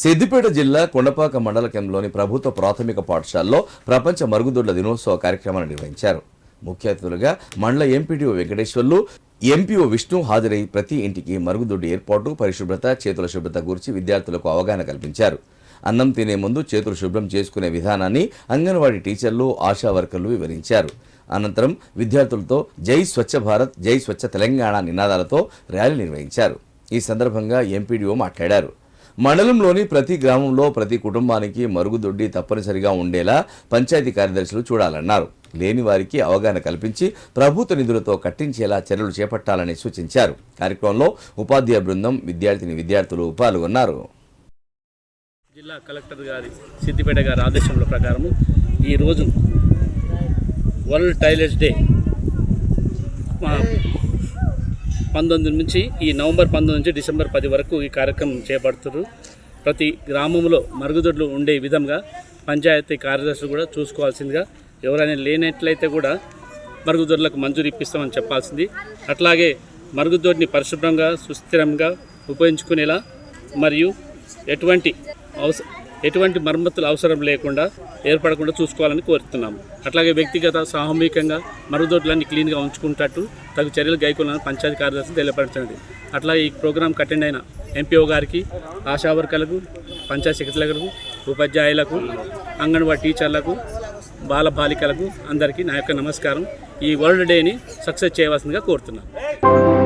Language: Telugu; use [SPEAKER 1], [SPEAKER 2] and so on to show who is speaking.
[SPEAKER 1] సిద్దిపేట జిల్లా కొండపాక మండల కేంద్రంలోని ప్రభుత్వ ప్రాథమిక పాఠశాలలో ప్రపంచ మరుగుదొడ్ల దినోత్సవ కార్యక్రమాన్ని నిర్వహించారు. ముఖ్య అతిథులుగా మండల ఎంపీడీఓ వెంకటేశ్వర్లు, ఎంపీఓ విష్ణు హాజరై ప్రతి ఇంటికి మరుగుదొడ్డి ఏర్పాటు, పరిశుభ్రత, చేతుల శుభ్రత గురించి విద్యార్థులకు అవగాహన కల్పించారు. అన్నం తినే ముందు చేతులు శుభ్రం చేసుకునే విధానాన్ని అంగన్వాడీ టీచర్లు, ఆశా వర్కర్లు వివరించారు. అనంతరం విద్యార్థులతో జై స్వచ్ఛ భారత్, జై స్వచ్ఛ తెలంగాణ నినాదాలతో ర్యాలీ నిర్వహించారు. ఈ సందర్భంగా ఎంపీడీఓ మాట్లాడారు. మండలంలోని ప్రతి గ్రామంలో ప్రతి కుటుంబానికి మరుగుదొడ్డి తప్పనిసరిగా ఉండేలా పంచాయతీ కార్యదర్శులు చూడాలన్నారు. లేని వారికి అవగాహన కల్పించి ప్రభుత్వ నిధులతో కట్టించేలా చర్యలు చేపట్టాలని సూచించారు. కార్యక్రమంలో ఉపాధ్యాయ బృందం, విద్యార్థులు పాల్గొన్నారు.
[SPEAKER 2] జిల్లా కలెక్టర్ గారి సిద్దిపేట గారి ఆదేశముల ప్రకారం ఈరోజు వరల్డ్ టాయిలెట్స్ డే 19 నుంచి ఈ నవంబర్ 19 నుంచి డిసెంబర్ 10 వరకు ఈ కార్యక్రమం చేపడుతున్నారు. ప్రతి గ్రామంలో మరుగుదొడ్లు ఉండే విధంగా పంచాయతీ కార్యదర్శులు కూడా చూసుకోవాల్సిందిగా, ఎవరైనా లేనట్లయితే కూడా మరుగుదొడ్లకు మంజూరు ఇప్పిస్తామని చెప్పాల్సింది. అట్లాగే మరుగుదొడ్డిని పరిశుభ్రంగా, సుస్థిరంగా ఉపయోగించుకునేలా మరియు ఎటువంటి మరమ్మతులు అవసరం లేకుండా ఏర్పడకుండా చూసుకోవాలని కోరుతున్నాము. అట్లాగే వ్యక్తిగత, సామూహికంగా మరుగుదొడ్లన్నీ క్లీన్గా ఉంచుకుంటట్టు తగు చర్యలు గైకొనాలని పంచాయతీ కార్యదర్శి తెలియపడుతున్నది. అట్లాగే ఈ ప్రోగ్రాం అటెండ్ అయిన ఎంపీఓ గారికి, ఆశా వర్కర్లకు, పంచాయతీ సెక్రటరీలకు, ఉపాధ్యాయులకు, అంగన్వాడీ టీచర్లకు, బాలబాలికలకు అందరికీ నా యొక్క నమస్కారం. ఈ వరల్డ్ డేని సక్సెస్ చేయవలసిందిగా కోరుతున్నాను.